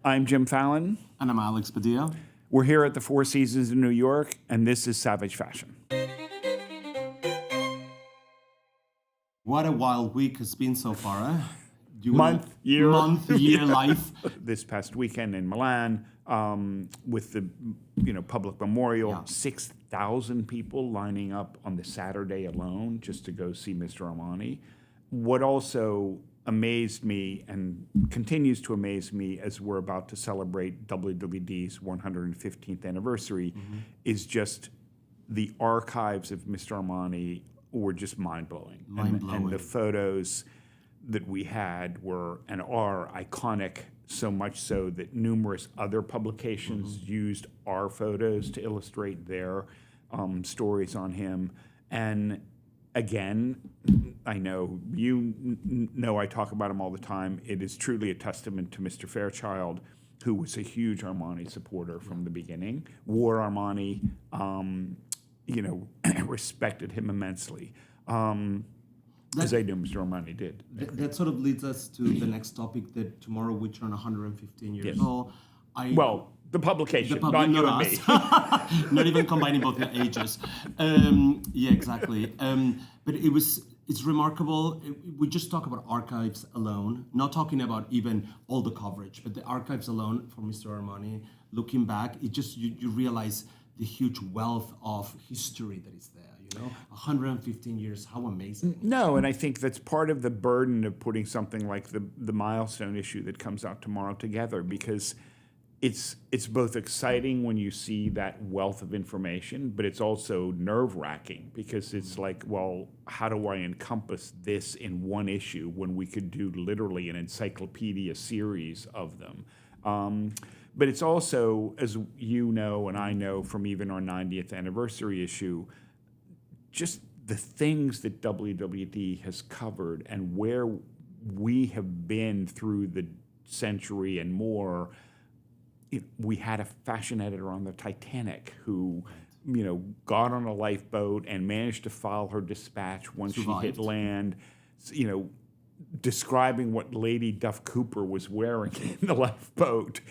I'm Jim Fallon. And I'm Alex Badia. We're here at the Four Seasons in New York, and this is Savage Fashion. What a wild week has been so far, eh? Month, year life. This past weekend in Milan, with the public memorial, 6,000 people lining up on the Saturday alone just to go see Mr. Armani. What also amazed me and continues to amaze me as we're about to celebrate WWD's 115th anniversary is just the archives of Mr. Armani were just mind-blowing. And the photos that we had were and are iconic, so much so that numerous other publications used our photos to illustrate their stories on him. And again, I know I talk about him all the time. It is truly a testament to Mr. Fairchild, who was a huge Armani supporter from the beginning, wore Armani, respected him immensely, as I knew Mr. Armani did. That sort of leads us to the next topic, that tomorrow we turn 115 years old. The publication, not you and me. Not even combining both their ages. Yeah, exactly. But it's remarkable. We just talk about archives alone, not talking about even all the coverage, but the archives alone for Mr. Armani. Looking back, it just you realize the huge wealth of history that is there. 115 years, how amazing. No, and I think that's part of the burden of putting something like the milestone issue that comes out tomorrow together, because it's both exciting when you see that wealth of information, but it's also nerve-wracking because it's like, well, how do I encompass this in one issue when we could do literally an encyclopedia series of them? But it's also, as you know and I know from even our 90th anniversary issue, just the things that WWD has covered and where we have been through the century and more. We had a fashion editor on the Titanic who, got on a lifeboat and managed to file her dispatch once she hit land, describing what Lady Duff Cooper was wearing in the lifeboat.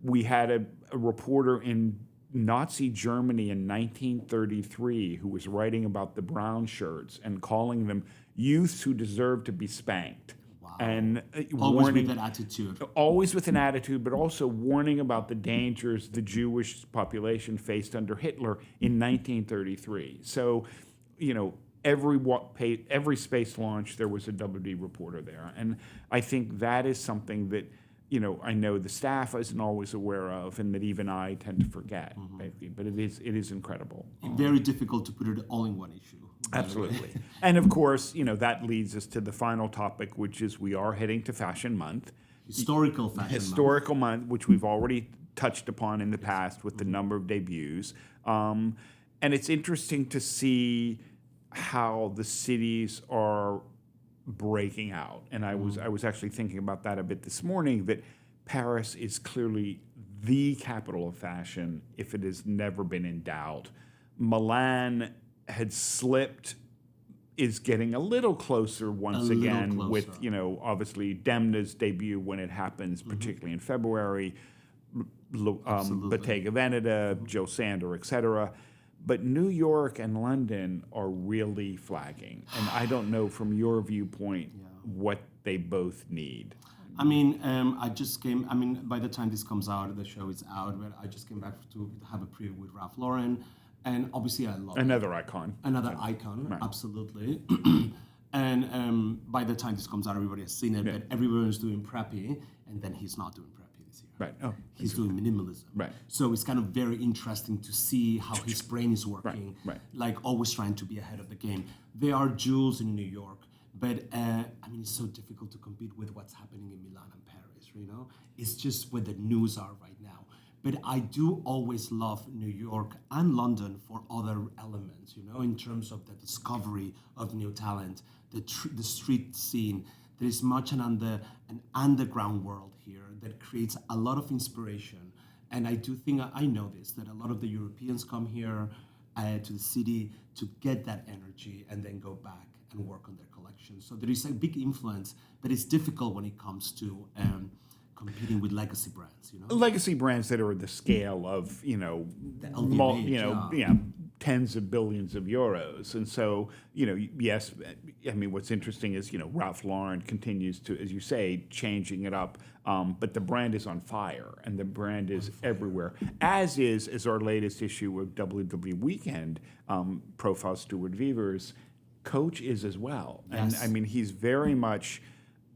We had a reporter in Nazi Germany in 1933 who was writing about the brown shirts and calling them youths who deserve to be spanked. And always with that attitude. Always with an attitude, but also warning about the dangers the Jewish population faced under Hitler in 1933. So, every space launch, there was a WD reporter there. And I think that is something that, I know the staff isn't always aware of, and that even I tend to forget. But it is incredible. Very difficult to put it all in one issue. Absolutely. And of course, that leads us to the final topic, which is we are heading to Fashion Month. Historical month, which we've already touched upon in the past with the number of debuts. And it's interesting to see how the cities are breaking out. And I was actually thinking about that a bit this morning, that Paris is clearly the capital of fashion if it has never been in doubt. Milan had slipped, is getting a little closer once again with, obviously Demna's debut when it happens, particularly in February, Bottega Veneta, Joe Sander, etc. But New York and London are really flagging. And I don't know from your viewpoint what they both need. I mean, by the time this comes out, the show is out, but I just came back to have a preview with Ralph Lauren. And obviously, I love another icon. Right. Absolutely. And by the time this comes out, everybody has seen it. But everyone is doing preppy, and then he's not doing preppy this year. Right. Oh, he's doing minimalism. Right. So it's kind of very interesting to see how his brain is working. Right. Like always trying to be ahead of the game. There are jewels in New York, but it's so difficult to compete with what's happening in Milan and Paris. It's just where the news are right now. But I do always love New York and London for other elements, in terms of the discovery of new talent, the street scene. There is much an underground world here that creates a lot of inspiration. And I do think, I know this, that a lot of the Europeans come here to the city to get that energy and then go back and work on their collections. So there is a big influence, but it's difficult when it comes to competing with legacy brands, you know? Legacy brands that are the scale of, The LVMH, tens of billions of euros. And so, yes, I mean, what's interesting is, Ralph Lauren continues to, as you say, changing it up. But the brand is on fire, and the brand is everywhere, as our latest issue of WWD Weekend profile, Stuart Vevers. Coach is as well. Yes. And I mean, he's very much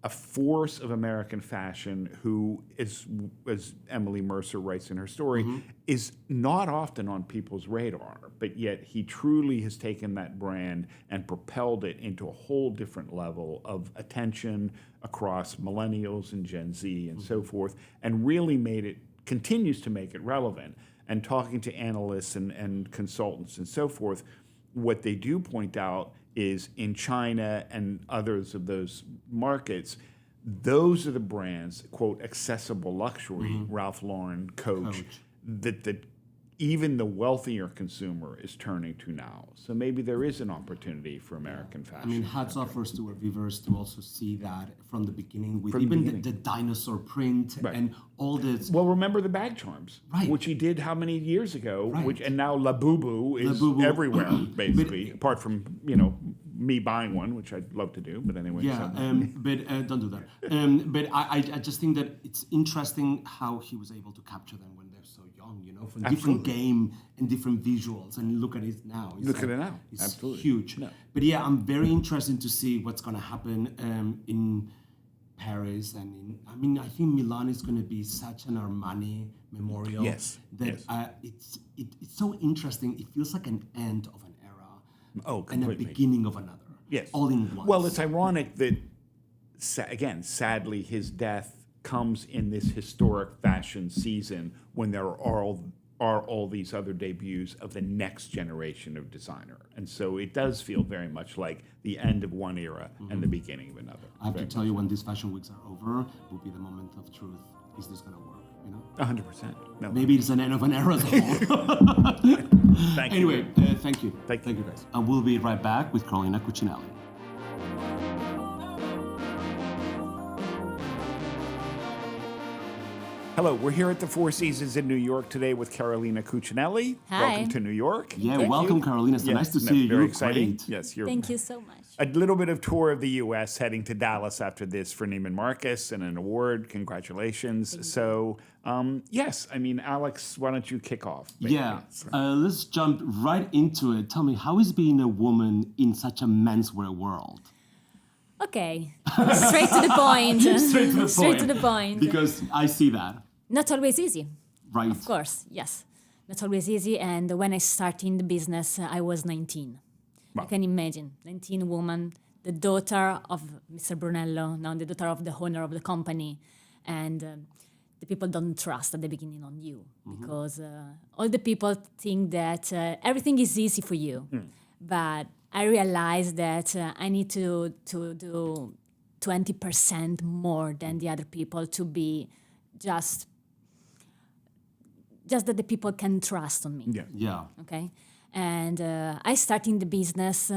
a force of American fashion who is, as Emily Mercer writes in her story, is not often on people's radar, but yet he truly has taken that brand and propelled it into a whole different level of attention across millennials and Gen Z and so forth, and really continues to make it relevant. And talking to analysts and consultants and so forth, what they do point out is in China and others of those markets, those are the brands, quote, accessible luxury, Ralph Lauren, Coach, that even the wealthier consumer is turning to now. So maybe there is an opportunity for American fashion. I mean, hats off for Stuart Vevers to also see that from the beginning with even the dinosaur print and all this. Well, remember the bag charms, which he did how many years ago? And now La Boo Boo is everywhere, basically, apart from, me buying one, which I'd love to do, but anyway. Yeah, but don't do that. But I just think that it's interesting how he was able to capture them when they're so young, from different game and different visuals. And look at it now. Look at it now. It's Absolutely. Huge. No. But yeah, I'm very interested to see what's going to happen in Paris. And I think Milan is going to be such an Armani memorial. Yes. That it's so interesting. It feels like an end of an era. Oh, completely. And a beginning of another. Yes. All in once. Well, it's ironic that, again, sadly, his death comes in this historic fashion season when there are all these other debuts of the next generation of designer. And so it does feel very much like the end of one era and the beginning of another. I have to tell you, when these fashion weeks are over, will be the moment of truth. Is this going to work? 100%. No. Maybe it's an end of an era as a whole. Thank you. Anyway, thank you. Thank you, guys. And we'll be right back with Carolina Cucinelli. Hello, we're here at the Four Seasons in New York today with Carolina Cucinelli. Hi. Welcome to New York. Yeah, welcome, Carolina. It's nice to see you. Very You're exciting. great. Yes, Thank you so much. A little bit of tour of the U.S., heading to Dallas after this for Neiman Marcus and an award. Congratulations. So, yes, Alex, why don't you kick off? Yeah, let's jump right into it. Tell me, how is being a woman in such a menswear world? Okay, straight to the point. Straight to the point. Because I see that. Not always easy. Right. Of course, yes. Not always easy. And when I started in the business, I was 19. Wow. You can imagine, 19 woman, the daughter of Mr. Brunello, now the daughter of the owner of the company. And the people don't trust at the beginning on you because all the people think that everything is easy for you. But I realized that I need to do 20% more than the other people to be just that the people can trust on me. Yeah. Okay? And I started the business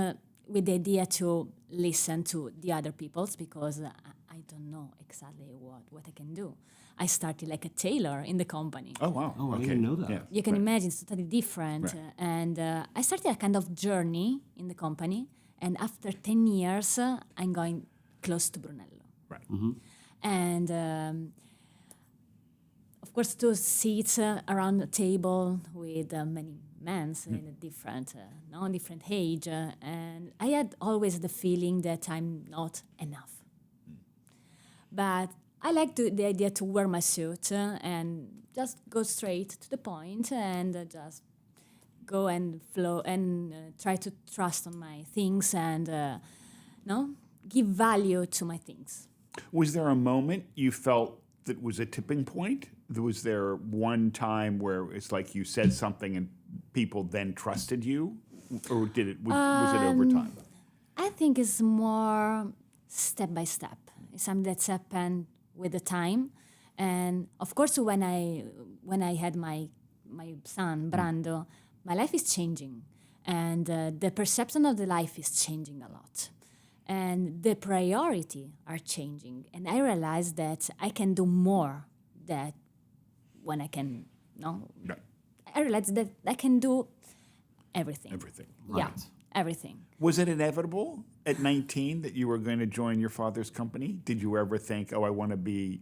with the idea to listen to the other people's because I don't know exactly what I can do. I started like a tailor in the company. Oh, wow. Oh, okay. I didn't know that. Yeah. You can imagine it's totally different. Right. And I started a kind of journey in the company. And after 10 years, I'm going close to Brunello. Right. And of course, to sit around a table with many men in a different age. And I had always the feeling that I'm not enough. But I like the idea to wear my suit and just go straight to the point and just go and flow and try to trust on my things and give value to my things. Was there a moment you felt that was a tipping point? Was there one time where it's like you said something and people then trusted you? Or was it over time? I think it's more step by step. It's something that's happened with the time. And of course, when I had my son, Brando, my life is changing. And the perception of the life is changing a lot. and the priority are changing. And I realized that I can do more than when I can, no? Right. I realized that I can do everything. Everything. Yeah, everything. Was it inevitable at 19 that you were going to join your father's company? Did you ever think, I want to be,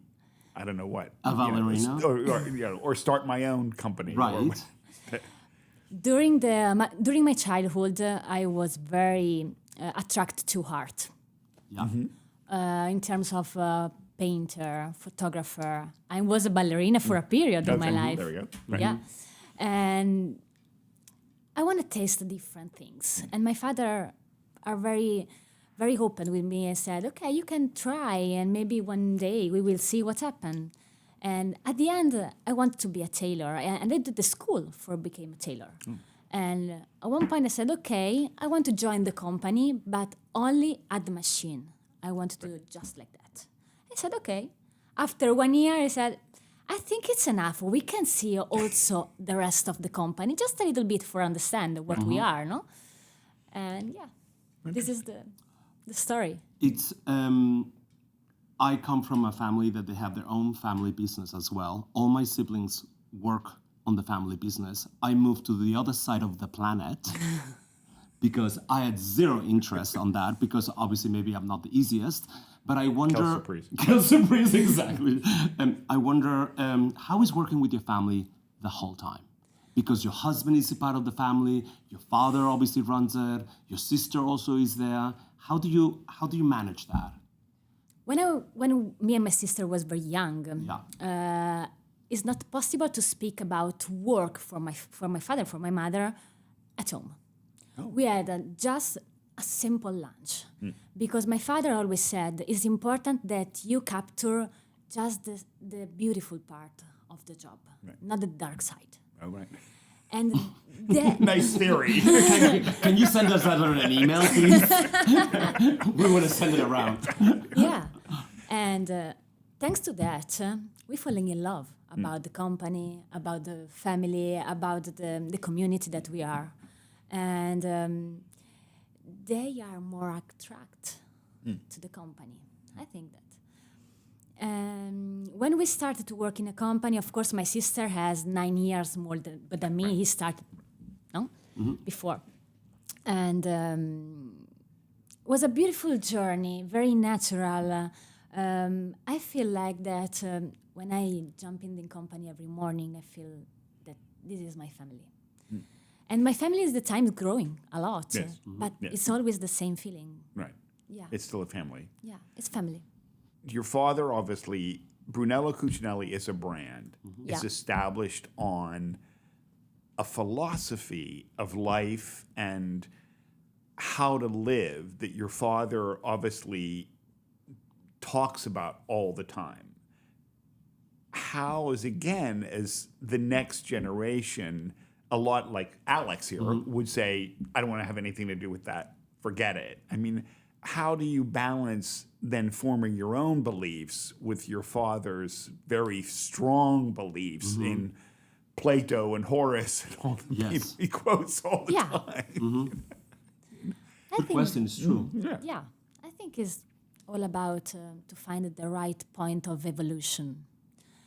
I don't know what, A ballerina? or start my own company? Right. During my childhood, I was very attracted to art. Yeah. In terms of painter, photographer. I was a ballerina for a period of my life. There we go. Right. Yeah. And I want to taste different things. And my father are very, very open with me and said, okay, you can try and maybe one day we will see what happens. And at the end, I wanted to be a tailor. And I did the school for became a tailor. And at one point I said, okay, I want to join the company, but only at the machine. I want to do it just like that. I said, okay. After 1 year, I said, I think it's enough. We can see also the rest of the company, just a little bit for understand what we are, no? And yeah, this is the story. It's I come from a family that they have their own family business as well. All my siblings work on the family business. I moved to the other side of the planet because I had zero interest on that, because obviously maybe I'm not the easiest. But I wonder... Quelle surprise, exactly. I wonder, how is working with your family the whole time? Because your husband is a part of the family, your father obviously runs it, your sister also is there. How do you manage that? When me and my sister was very young, it's not possible to speak about work for my father, for my mother, at home. Oh. We had just a simple lunch, because my father always said it's important that you capture just the beautiful part of the job, not the dark side. Oh, right. And nice theory. Can you send us that on an email, please? We want to send it around. Yeah. And thanks to that, we falling in love about the company, about the family, about the community that we are. And they are more attracted to the company. I think that. When we started to work in a company, of course, my sister has 9 years more than me. He started before. And it was a beautiful journey, very natural. I feel like that when I jump in the company every morning, I feel that this is my family. And my family is the time growing a lot, but it's always the same feeling. Right. Yeah. It's still a family. Yeah, it's family. Your father, obviously, Brunello Cucinelli is a brand. It's established on a philosophy of life and how to live that your father obviously talks about all the time. How is, again, as the next generation, a lot like Alex here would say, I don't want to have anything to do with that, forget it. I mean, how do you balance then forming your own beliefs with your father's very strong beliefs in Plato and Horace and all the people he quotes all the time? Good question, it's true. Yeah, I think it's all about to find the right point of evolution.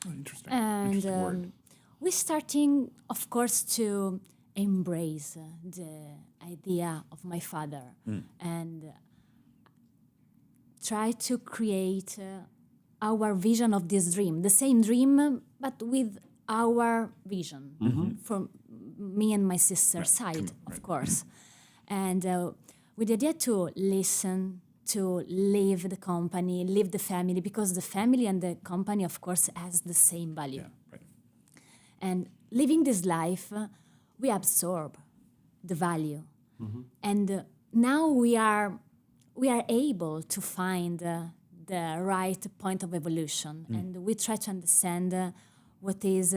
Oh, interesting. And we're starting, of course, to embrace the idea of my father and try to create our vision of this dream, the same dream, but with our vision from me and my sister's side, of course. And with the idea to listen, to live the company, live the family, because the family and the company, of course, has the same value. Yeah, right. And living this life, we absorb the value. And now we are able to find the right point of evolution. And we try to understand what is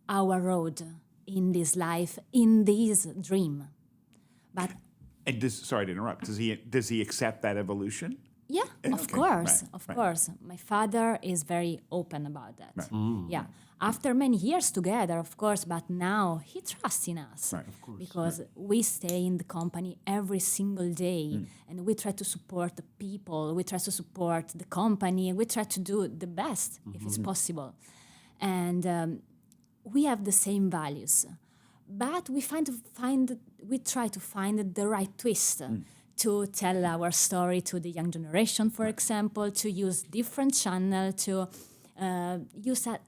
our road in this life, in this dream. But sorry to interrupt. Does he accept that evolution? yeah, of course. My father is very open about that. Right. Yeah, after many years together, of course, but now he trusts in us. Right. Of course. Because we stay in the company every single day and we try to support the people, we try to support the company, we try to do the best if it's possible. And we have the same values. But we try to find the right twist to tell our story to the young generation, for example, to use different channel, to use a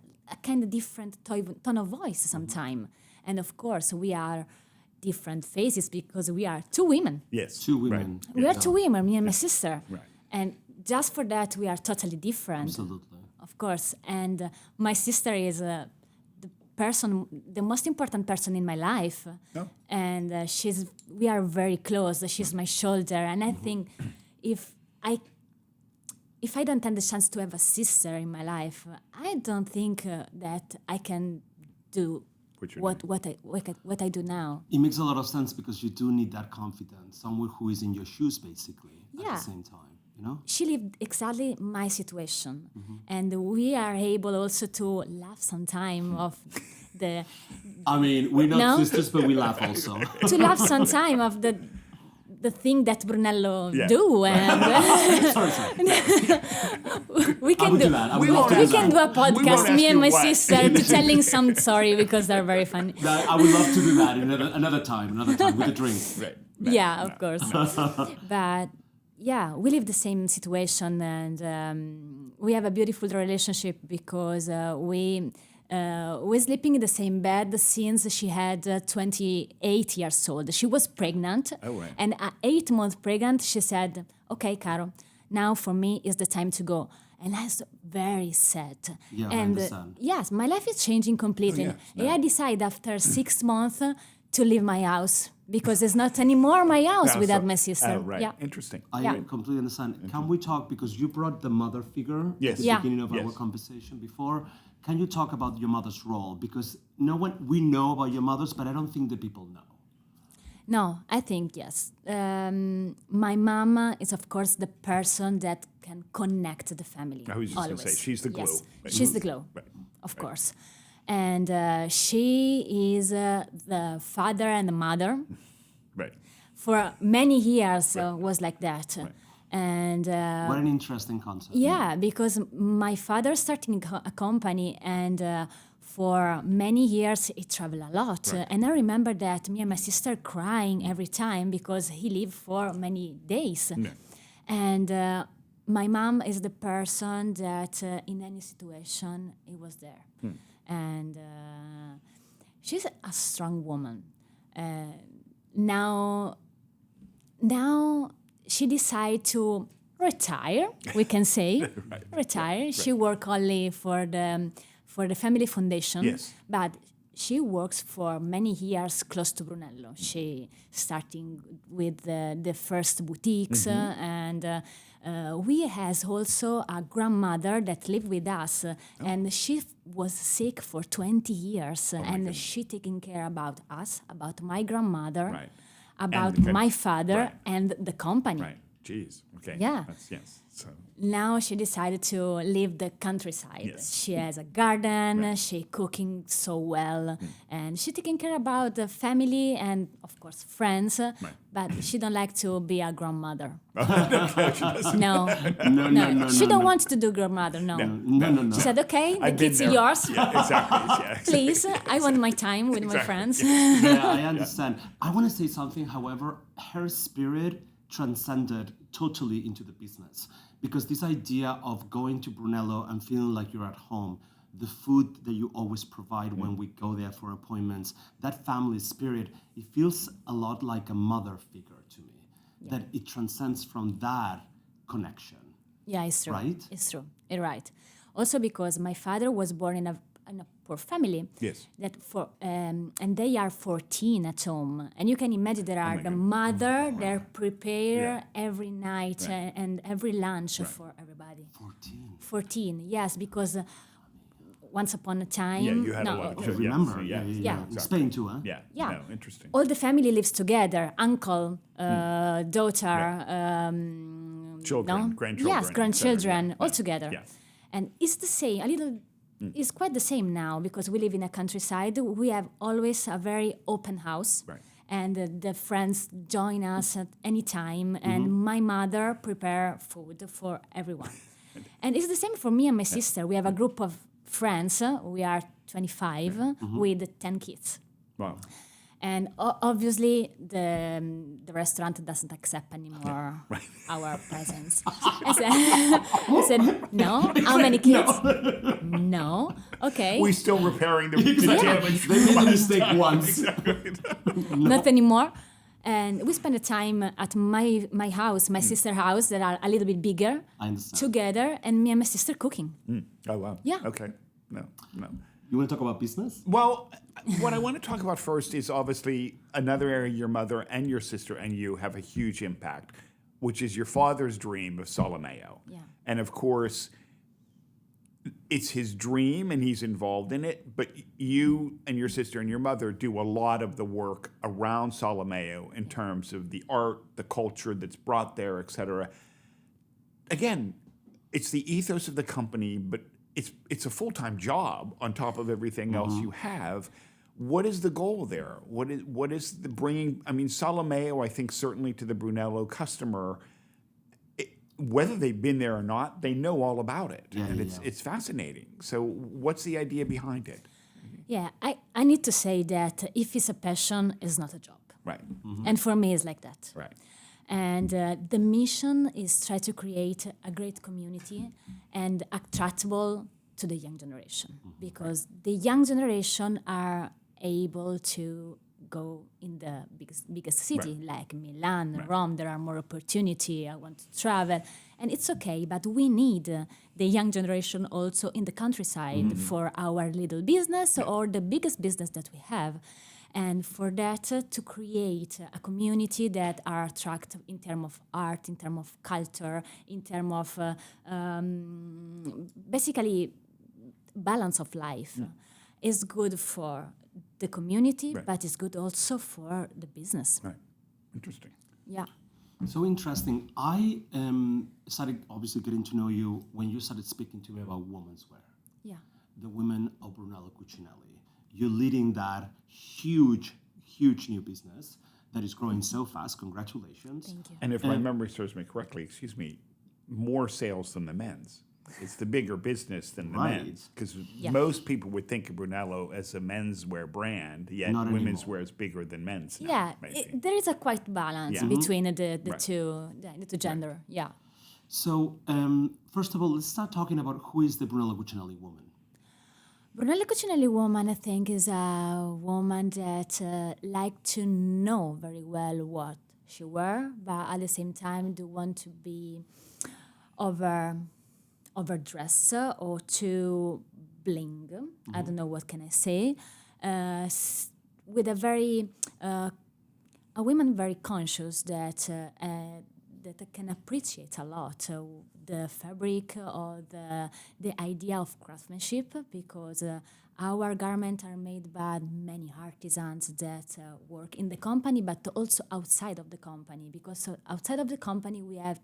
kind of different tone of voice sometimes. And of course, we are different faces because we are two women. Yes. Two women. Right. We are two women, me and my sister. Right. And just for that, we are totally different. Absolutely. Of course. And my sister is the most important person in my life. Oh. And we are very close. She's my shoulder. And I think if I don't have the chance to have a sister in my life, I don't think that I can do what I do now. It makes a lot of sense because you do need that confidence, someone who is in your shoes, basically, at the same time. You know? She lived exactly my situation, and we are able also to laugh sometime of the. I mean, we're not sisters, but we laugh also. To laugh sometime of the thing that Brunello do, and we can do that. we can do a won't podcast, ask me and you my why. sister, to telling some story because they're very funny. I would love to do that another time with a drink. Right. Yeah, of course. But yeah, we live the same situation, and we have a beautiful relationship because we're sleeping in the same bed since she had 28 years old. She was pregnant, and at 8 months pregnant, she said, "Okay, Caro, now for me is the time to go." And I was very sad. Yeah, I and understand. Yes, my life is changing completely. yeah. I decided after 6 months to leave my house because it's not anymore my house without my sister. Right. Yeah. Interesting. I completely understand. Can we talk, because you brought the mother figure Yes. at the Yeah. beginning of our conversation before. Can you talk about your mother's role? Because we know about your mothers, but I don't think the people know. No, I think yes. My mama is, of course, the person that can connect the family. I was just going to say, she's the glue. Yes, Right. she's the glue, Right. of course. And she is the father and the mother. Right. For many years was like that. And What an interesting concept. yeah, because my father started a company, and for many years he traveled a lot. And I remember that me and my sister crying every time because he lived for many days. Yeah. And my mom is the person that in any situation he was there. And she's a strong woman. Now she decided to retire, we can say. Retire. She worked only for the family foundation. Yes. But she works for many years close to Brunello. She starting with the first boutiques, and we has also a grandmother that lived with us, and she was sick for 20 years, and she taking care about us, about my grandmother, Right. about And the my father, right. and the company. Right. Jeez. Okay. Yeah. Yes. So. Now she decided to leave the countryside. Yes. She has a garden, she cooking so well, and she taking care about the family and, of course, friends, but she don't like to be a grandmother. No. No. She don't want to do grandmother, no. No. She said, okay, the I've been kids there. yours. Yeah. Exactly. Yeah. Please, I want my time with my friends. Yeah, I understand. I want to say something, however, her spirit transcended totally into the business, because this idea of going to Brunello and feeling like you're at home, the food that you always provide when we go there for appointments, that family spirit, it feels a lot like a mother figure to me, that it transcends from that connection. Yeah, it's true. Right? It's true. You're right. Also because my father was born in a poor family. Yes. That and they are 14 at home, and you can imagine there are the mother that prepare every night and every lunch for everybody. 14, yes, because once upon a time. Yeah, you had a lot of I children. remember. Yeah. Yeah. In Spain too, huh? Yeah. Yeah. No, interesting. All the family lives together, uncle, daughter, Children, grandchildren, Yes, grandchildren, etc. all together. Yeah. And it's the same, a little it's quite the same now because we live in a countryside. We have always a very open house. Right. And the friends join us at any time. And my mother prepare food for everyone. And it's the same for me and my sister. We have a group of friends. We are 25 with 10 kids. Wow. And obviously, the restaurant doesn't accept anymore our presence. I said, no. How many kids? No. Okay. We still repairing the damage. They made a mistake once. Not anymore. And we spend the time at my house, my sister's house, that are a little bit bigger, I understand. together, and me and my sister cooking. Oh, wow. Yeah. Okay. No. You want to talk about business? Well, what I want to talk about first is obviously another area your mother and your sister and you have a huge impact, which is your father's dream of Solomeo. Yeah. And of course, it's his dream and he's involved in it, but you and your sister and your mother do a lot of the work around Solomeo in terms of the art, the culture that's brought there, et cetera. Again, it's the ethos of the company, but it's a full-time job on top of everything else you have. What is the goal there? What is the bringing? I mean, Solomeo, I think certainly to the Brunello customer, whether they've been there or not, they know all about it, and it's fascinating. So, what's the idea behind it? Yeah, I need to say that if it's a passion, it's not a job. Right. And for me, it's like that. Right. And the mission is try to create a great community and attractable to the young generation, because the young generation are able to go in the biggest city like Milan, Rome. There are more opportunity. I want to travel, and it's okay. But we need the young generation also in the countryside for our little business or the biggest business that we have. And for that, to create a community that are attractive in terms of art, in terms of culture, in terms of basically balance of life, is good for the community, but it's good also for the business. Right. Interesting. Yeah. So interesting. I started obviously getting to know you when you started speaking to me about women's wear. Yeah. The women of Brunello Cucinelli. You're leading that huge new business that is growing so fast. Congratulations. Thank you. And if my memory serves me correctly, more sales than the men's. It's the bigger business than the men's, because most people would think of Brunello as a menswear brand, yet Not women's anymore. wear is bigger than men's. Now, Yeah, maybe. there is a quite balance between the two gender. Yeah. So first of all, let's start talking about who is the Brunello Cucinelli woman. Brunello Cucinelli woman, I think, is a woman that like to know very well what she wear, but at the same time do want to be overdress or to bling. I don't know what can I say. With a very a woman very conscious that can appreciate a lot the fabric or the idea of craftsmanship, because our garments are made by many artisans that work in the company, but also outside of the company, because outside of the company we have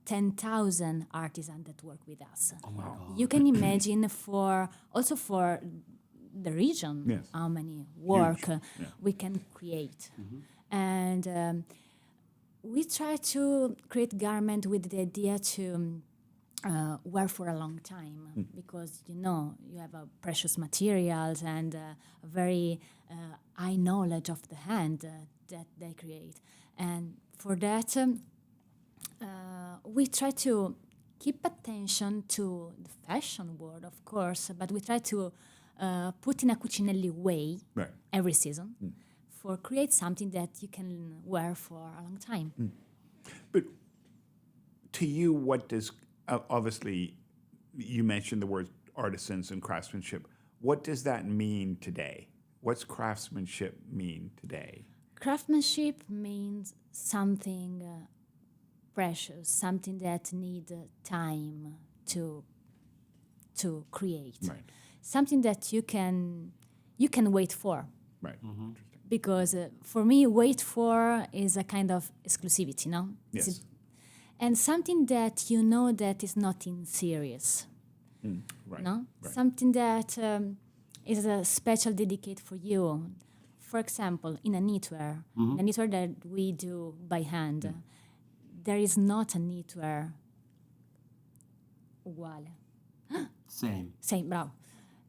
10,000 artisans that work with us. Oh my God. You can imagine for the region how many work we can create. And we try to create garment with the idea to wear for a long time, because you have precious materials and a very high knowledge of the hand that they create. And for that, we try to keep attention to the fashion world, of course, but we try to put in a Cucinelli way every season for create something that you can wear for a long time. But to you, what does, obviously, you mentioned the word artisans and craftsmanship. What does that mean today? What's craftsmanship mean today? Craftsmanship means something precious, something that need time to create, something that you can wait for. Right. Because for me, wait for is a kind of exclusivity, no? Yes. And something that you know that is not in serious. Right. No, Right. something that is a special dedicate for you. For example, in a knitwear, the knitwear that we do by hand, there is not a knitwear uguale. Same. Same, bravo.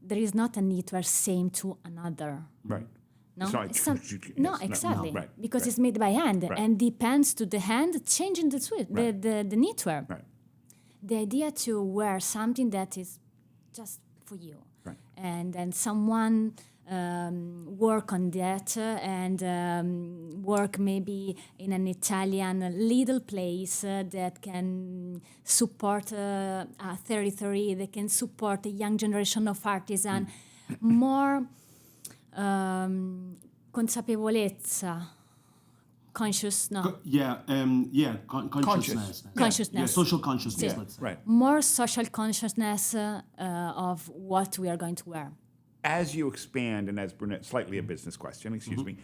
There is not a knitwear same to another. Right. No, It's not no, yes, exactly, right, because right. it's made by hand Right. and depends to the hand changing the Right. the knitwear. Right. The idea to wear something that is just for you, Right. and then someone work on that and work maybe in an Italian little place that can support a territory, that can support a young generation of artisan, more consapevolezza, conscious, no, Consciousness. Consciousness. Yeah, social consciousness, Yeah. let's say. Right. more social consciousness of what we are going to wear. As you expand, and as Brunette, slightly a business question, excuse me,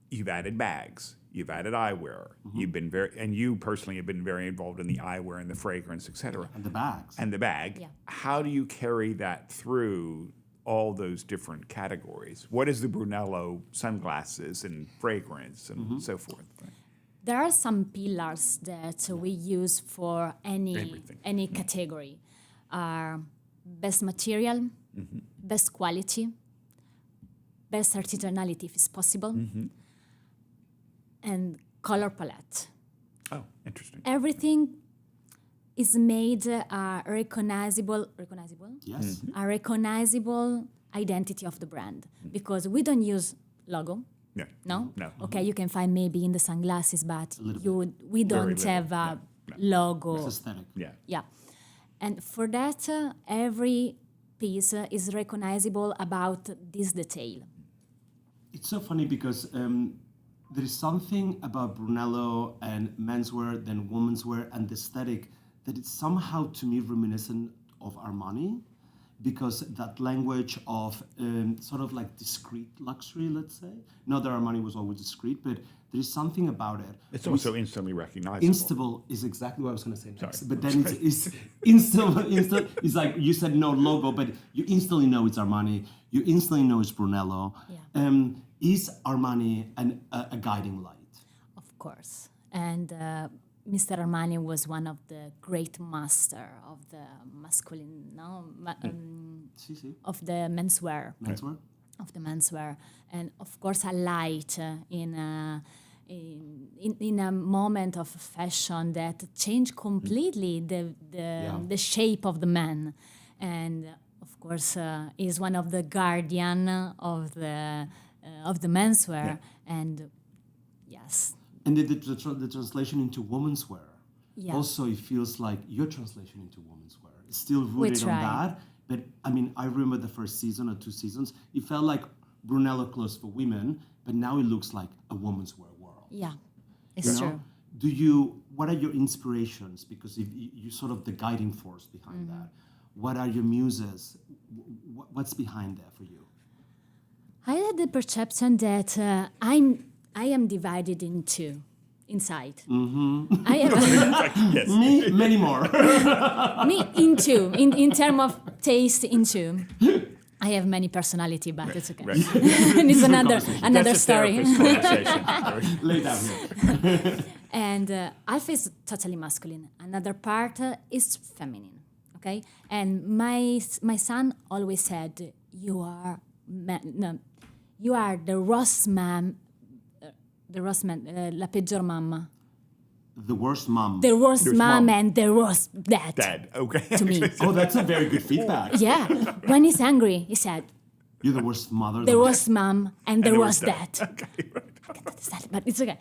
you've added bags, you've added eyewear, you've been and you personally have been very involved in the eyewear and the fragrance, etc. And the bags. And the bag. Yeah. How do you carry that through all those different categories? What is the Brunello sunglasses and fragrance and so forth? There are some pillars that we use for Everything. any category. Best material, best quality, best artisanality if it's possible, and color palette. Oh, interesting. Everything is made recognizable, Yes. a recognizable identity of the brand, because we don't use logo. Yeah. No? No. Okay, you can find maybe in the sunglasses, but little we don't little, have a no. logo. It's aesthetic. Yeah. Yeah. And for that, every piece is recognizable about this detail. It's so funny because there is something about Brunello and menswear than womenswear and the aesthetic that it's somehow to me reminiscent of Armani, because that language of sort of like discreet luxury, let's say. Not that Armani was always discreet, but there is something about it. It's also instantly recognizable. Instable is exactly what I was going to say next. Sorry. But then it's instantly, it's like you said no logo, but you instantly know it's Armani. You instantly know it's Brunello. Yeah. Is Armani a guiding light? Of course. And Mr. Armani was one of the great master of the masculine, Si, si. of the menswear. Menswear? Of the menswear, and of course a light in a moment of fashion that changed completely the shape of the man, and of course is one of the guardian of the menswear, and yes. And the translation into women's wear. Yeah. Also, it feels like your translation into women's wear. It's still rooted on try. that. But I mean, I remember the first season or 2 seasons, it felt like Brunello clothes for women, but now it looks like a women's wear world. Yeah, it's You know? true. What are your inspirations? Because if you're sort of the guiding force behind that. What are your muses? What's behind that for you? I had the perception that I am divided in two inside. I am Yes. Me, many more. me in two in terms of taste in two. I have many personality, but it's okay. Right. And it's another That's a story. therapist conversation. Lay down here. And Alpha is totally masculine. Another part is feminine. Okay, and my son always said, "You are the Ross man, la peggior mamma, The worst mom. the worst Worst mom, mom. and the worst dad." Dad. Okay. To me, Oh, that's a very good feedback. yeah. When he's angry, he said, You're the worst mother. "The worst mom and the worst dad." Okay. Right. I can't understand it, but it's okay.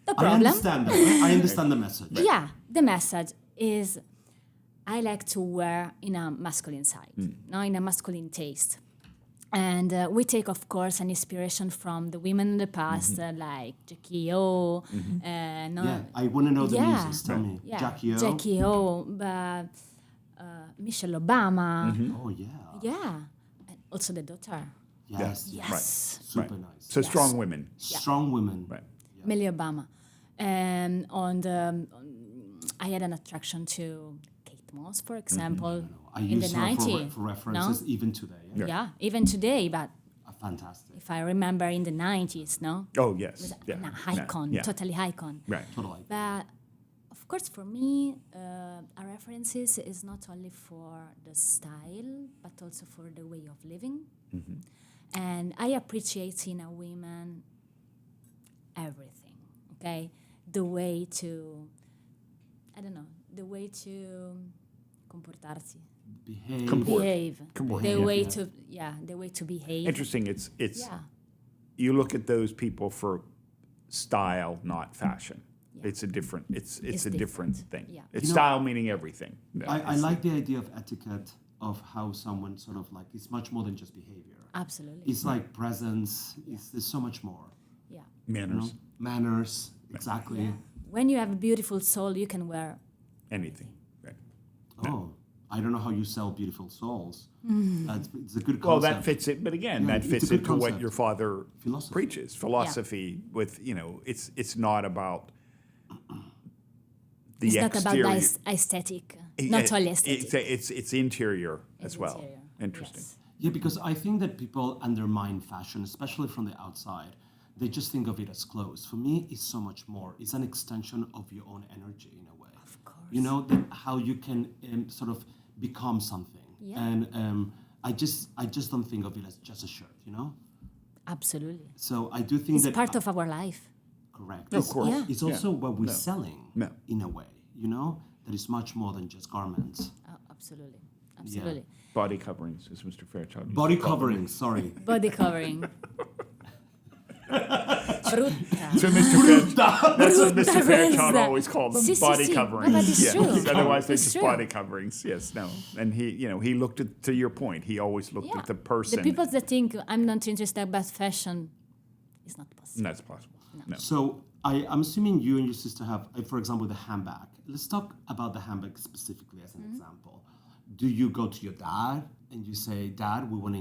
No I problem. understand that. I understand the message. Yeah, the message is I like to wear in a masculine side, in a masculine taste. And we take, of course, an inspiration from the women in the past, like Jackie O. Yeah, I want to know the Yeah. muses. Tell me. Yeah, Jackie O. but Michelle Obama. Oh, yeah. Yeah, and also the daughter. Yes. Yes. Right. Super nice. So strong women. Strong women. Right. Millie Obama. And I had an attraction to Kate Moss, for example. I in use the her 90s. for references even today. Yeah, even today, but Fantastic. if I remember in the 90s, no? Oh, yes. Yeah. An icon, Yeah. totally icon. Right. Totally. But of course, for me, a references is not only for the style, but also for the way of living. And I appreciate in a woman everything, okay? The way to, I don't know, the way to comportarsi. Behave. Behave. Comport, The yeah. way to, the way to behave. Interesting. It's Yeah. you look at those people for style, not fashion. Yeah. It's a different. It's It's a different different. thing. Yeah. It's You know, style meaning everything. No, I it's- like the idea of etiquette, of how someone sort of like, it's much more than just behavior. Absolutely. It's like presence. There's so much more. Yeah. You know? manners, Manners. Exactly. Yeah. When you have a beautiful soul, you can wear. anything. Right. Oh, I don't know how you sell beautiful souls. It's a good concept. Well, that fits it, but again, Yeah, that it's a fits good into what concept. your father Philosophy. preaches. Philosophy with it's not about the It's not about exterior. the aesthetic. Not only aesthetic. It's interior as It's well. interior. Interesting. Yes. Yeah, because I think that people undermine fashion, especially from the outside. They just think of it as clothes. For me, it's so much more. It's an extension of your own energy in a way. Of course. You know, that how you can sort of become something. Yeah. And I just don't think of it as just a shirt. You know. Absolutely. So I do think It's that part of our life. correct. Of course. Yeah. It's also what we're selling No. in a way. You know, that is much more than just garments. Absolutely. Absolutely. Body coverings, as Mr. Fairchild used Body to call them. covering. Sorry. Body covering. Frutta. So that's what Mr. Fairchild Brutta. always called them, Sì, sì, body sì. coverings. No, but it's true. Otherwise, they're It's just true. body coverings. Yes, no. And he looked at, to your point, he always looked at the person. The people that think I'm not interested about fashion, it's not possible. And that's possible. No. So I'm assuming you and your sister have, for example, the handbag. Let's talk about the handbag specifically as an example. Do you go to your dad and you say, "Dad, we want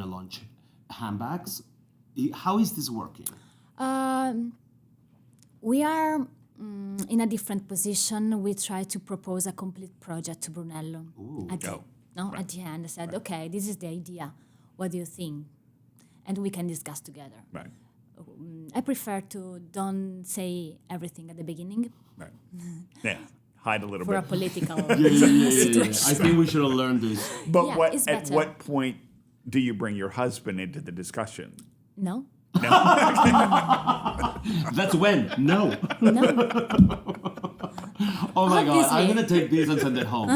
to launch handbags"? How is this working? We are in a different position. We try to propose a complete project to Brunello. At the, at the end, I said, okay, this is the idea. What do you think? And we can discuss together. Right. I prefer to don't say everything at the beginning Right. Yeah. Hide a little for a bit. political Yeah. situation. I think we should have learned this. But Yeah, what it's at better. what point do you bring your husband into the discussion? No? That's when. No. No. Oh my God! I'm Obviously. gonna take these and send it home.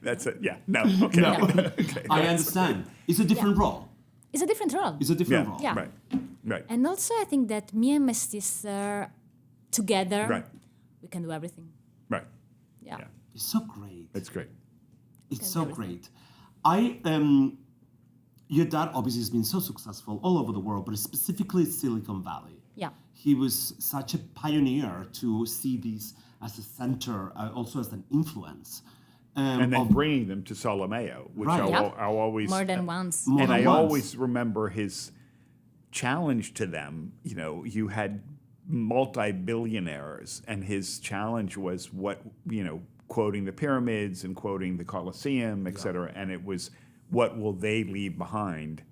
That's it. Yeah. No. Okay. No. Okay. I understand. It's a different role. It's a different role. It's a different Yeah. role. Yeah. Right. Right. And also, I think that me and my sister together, Right. we can do everything. Right. Yeah. Yeah. It's so great. That's great. It's so great. Your dad obviously has been so successful all over the world, but specifically Silicon Valley. Yeah. He was such a pioneer to see this as a center, also as an influence. And then of- bringing them to Solomeo, which Right. I'll always More than once. More and than I once. always remember his challenge to them. You know, you had multi-billionaires, and his challenge was quoting the pyramids and quoting the Colosseum, et cetera. And it was, what will they leave behind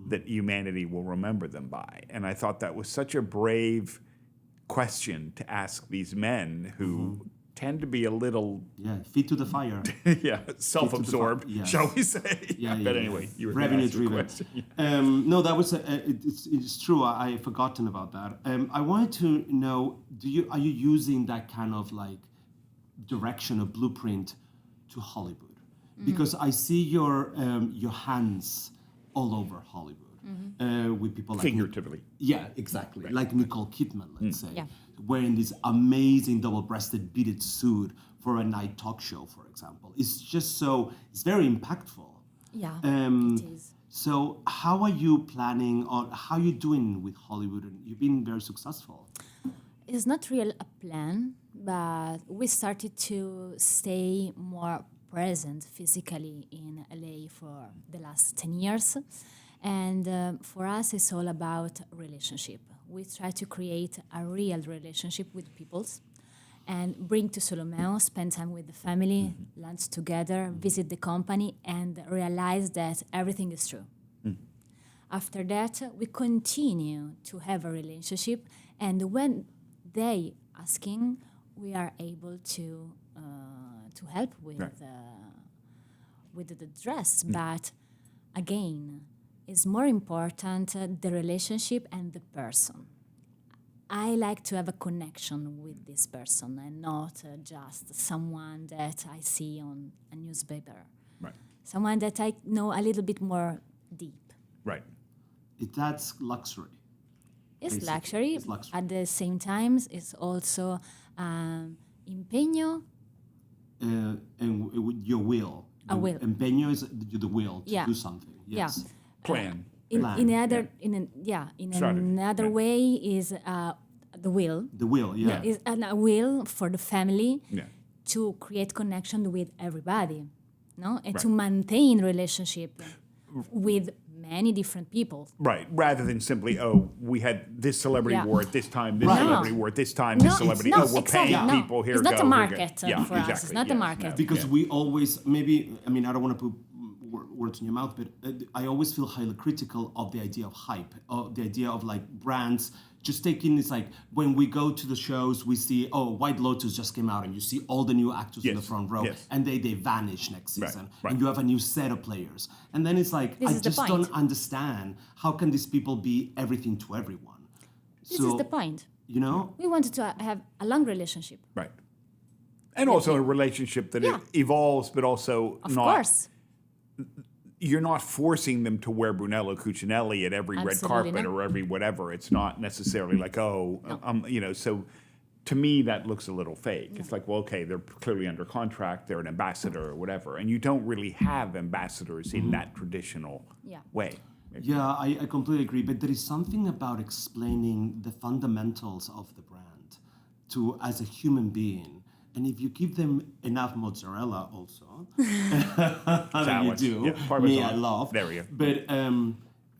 that humanity will remember them by? And I thought that was such a brave question to ask these men who tend to be a little, feet to the fire. self-absorbed, yes. shall we say? But anyway, you were going to revenue ask the driven. question. No, that was it's true. I had forgotten about that. I wanted to know: are you using that kind of like direction or blueprint to Hollywood? Because I see your hands all over Hollywood with people like Figuratively. Yeah, exactly. Like Nicole Kidman, let's say, Yeah. wearing this amazing double-breasted beaded suit for a night talk show, for example. It's very impactful. Yeah, Um, it is. So how are you planning on, how are you doing with Hollywood? And you've been very successful. It's not real a plan, but we started to stay more present physically in LA for the last 10 years. And for us, it's all about relationship. We try to create a real relationship with peoples. and bring to Solomeo, spend time with the family, lunch together, visit the company, and realize that everything is true. After that, we continue to have a relationship, and when they asking, we are able to help with the dress. But again, it's more important the relationship and the person. I like to have a connection with this person and not just someone that I see on a newspaper. Right. Someone that I know a little bit more deep. Right. That's luxury. It's Basically, luxury. it's luxury. At the same time, it's also empeño. And with your will. A will. Empeño is the will to Yeah. do something. Yes. Plan. In Plan, another Strategy, another right. way is the will. The will, yeah. Is a will for the family Yeah. to create connection with everybody, no, and to Right. maintain relationship with many different people. Right. Rather than simply, we had this celebrity Yeah. wore it this time, this Right. celebrity No. wore it this time, No, this celebrity. no, We're exactly, paying no. people here. It's not go, a we're market good. Yeah, for us. exactly. It's not a Yes, market. no, Because yeah. we always, maybe, I mean, I don't want to put words in your mouth, but I always feel highly critical of the idea of hype, of the idea of like brands just taking this, like when we go to the shows, we see, White Lotus just came out and you see all the new actors in the Yes, front row yes. and they vanish next Right, season. right. And you have a new set of players. And then it's like, This I is the just point. don't understand, how can these people be everything to everyone? This is the point. You know? We wanted to have a long relationship. Right. And also a relationship that Yeah. it evolves, but also Of not. course. You're not forcing them to wear Brunello Cucinelli at every red Absolutely carpet not. or every whatever. It's not necessarily like, so to me that looks a little fake. It's like, well, okay, they're clearly under contract, they're an ambassador or whatever. And you don't really have ambassadors in that traditional Yeah. way. Yeah, I completely agree. But there is something about explaining the fundamentals of the brand to as a human being. And if you give them enough mozzarella also, that you Sandwich, do, yeah, me, Parmesan. I love. There we go. But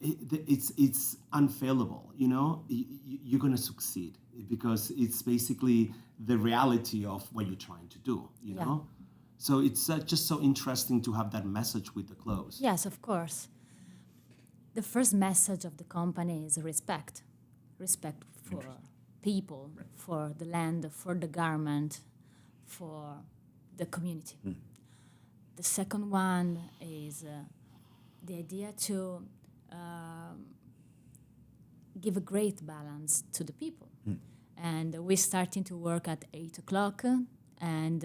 it's unfailable, you know? You're going to succeed because it's basically the reality of what you're trying to do, you Yeah. know? So it's just so interesting to have that message with the clothes. Yes, of course. The first message of the company is respect. Respect for people, for the land, for the garment, for the community. The second one is the idea to give a great balance to the people. And we're starting to work at 8 o'clock, and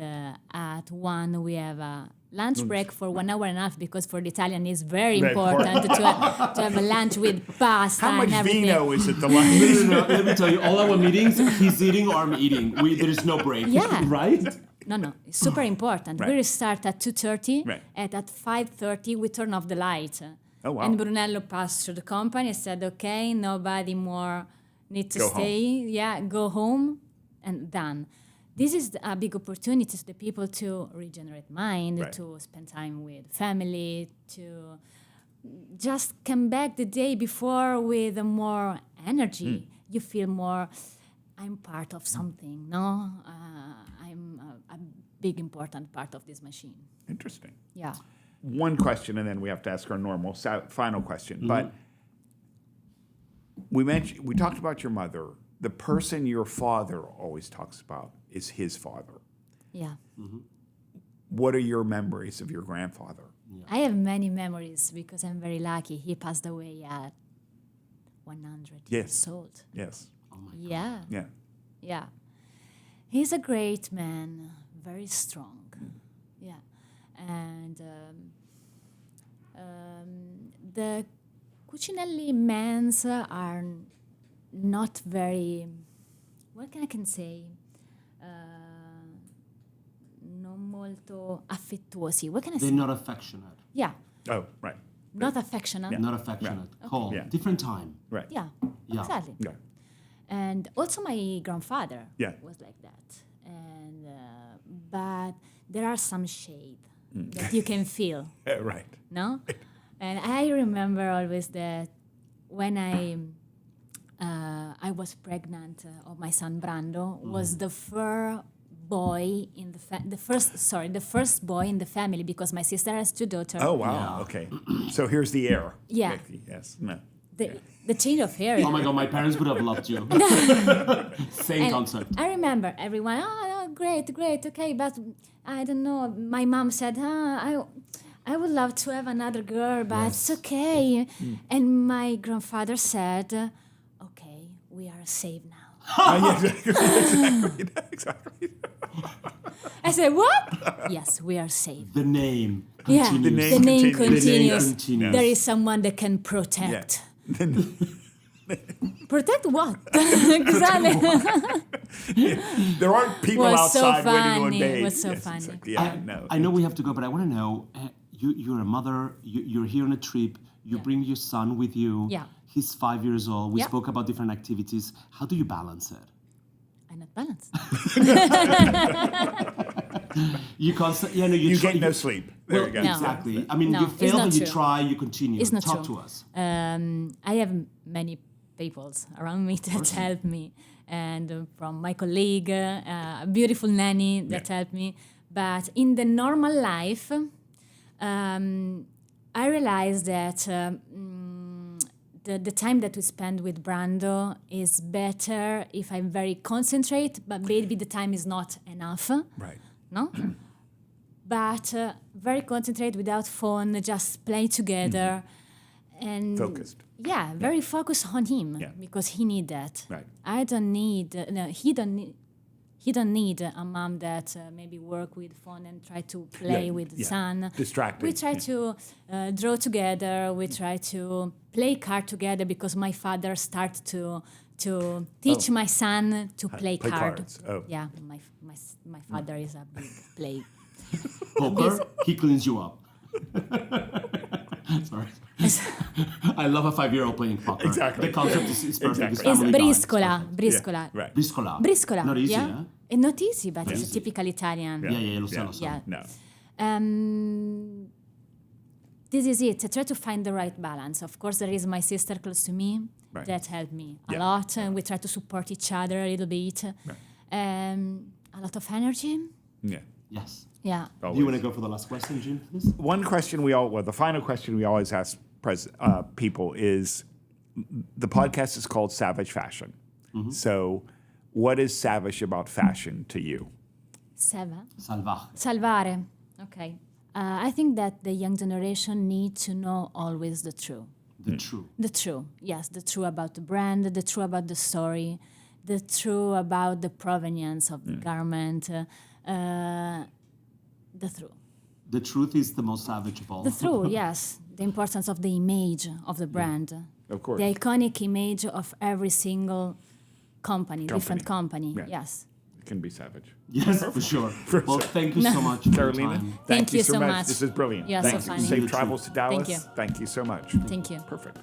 at 1 we have a lunch break for 1 hour and a half, because for the Italian it's very Very important to have a lunch with pasta How much and everything. vino is at the lunch? No, let me tell you, all our meetings, he's eating or I'm eating. There is no break. Yeah. Right? No, it's super important. Right. We start at 2:30, Right. and at 5:30 we turn off the light. Oh, wow. And Brunello passed through the company and said, okay, nobody more need to Go stay. Yeah, go home, and done. This is a big opportunity to the people to regenerate mind, Right. to spend time with family, to just come back the day before with more energy. You feel more, I'm part of something, no? I'm a big important part of this machine. Interesting. Yeah. One question, and then we have to ask our normal final question. But we talked about your mother. The person your father always talks about is his father. Yeah. What are your memories of your grandfather? I have many memories because I'm very lucky. He passed away at 100 Yes. years old. Yes. Yeah. Yeah. Yeah. He's a great man, very strong. Yeah. And the Cucinelli men's are not very, what can I say? Non molto affettuosi. What can I They're say? not affectionate. Yeah. Oh, right. Not affectionate. Not affectionate. Cold. Yeah. Different time. Right. Yeah. Yeah. Exactly. Yeah. And also my grandfather Yeah. was like that. And but there are some shade that you can feel, Right. no? And I remember always that when I was pregnant of my son Brando, was the first boy in the first boy in the family, because my sister has 2 daughters. Oh, wow. Okay. So here's the heir. Yeah. Okay, yes. No. The change of hair. Oh my God, my parents would have loved you. Same And concept. I remember everyone, great, okay, but I don't know. My mom said, I would love to have another girl, but it's okay. And my grandfather said, okay, we are safe now. Exactly. I said, what? Yes, we are safe. The name Yeah, continues. the name continues. continues. continues. There is someone that can protect. Protect what? Exactly. There aren't people Was so outside waiting on funny. days. Was so Yes, funny. exactly. I know we have to go, but I want to know, you're a mother, you're here on a trip, you bring your son with you. Yeah. He's 5 years old. We Yeah. spoke about different activities. How do you balance it? I'm not balanced. You constantly, you get no sleep. There you go. No. Exactly. I mean, No, you it's fail, not and you true. try, you continue. It's not Talk true. to us. I have many people around me that help me, and from my colleague, a beautiful nanny that helped me. But in the normal life, I realized that the time that we spend with Brando is better if I'm very concentrate, but maybe the time is not enough. Right. No? But very concentrate without phone, just play together. And Focused. Yeah, very focused on him because he need that. Right. I don't need, he don't need a mom that maybe work with phone and try to play with the son. Distracted. We try to draw together. We try to play card together because my father started to teach my son to play card. cards. Oh. Yeah, my father is a big play. Poker, he cleans you up. Sorry. I love a 5-year-old playing poker. Exactly. The concept is perfect. Exactly. It's family guy. briscola. Right. Briscola. Briscola. Not easy, yeah. huh? It's not easy, but it's a typical Italian. Yeah, lo so. Yeah. No. This is it. I try to find the right balance. Of course, there is my sister close to me Right. that helped me a lot, and we try to support each other a little bit. A lot of energy. Yeah. Yes. Yeah. Do you want to go for the last question, Jim, please? One question the final question we always ask people is, the podcast is called Savage Fashion. Mm-hmm. So what is savage about fashion to you? Salvare. Okay. I think that the young generation need to know always the truth. The true. The truth, yes. The truth about the brand, the truth about the story, the truth about the provenience of the garment, the truth. The truth is the most savage of all. The truth, yes. The importance of the image of the brand. Of course. The iconic image of every single company. Different company, yes. It can be savage. Yes, for sure. Well, thank you so much for Carolina, your time. thank you so much. much. This is brilliant. Yeah, Thank so you. funny. Safe travels to Dallas. you. Thank you so much. Thank you. Perfect.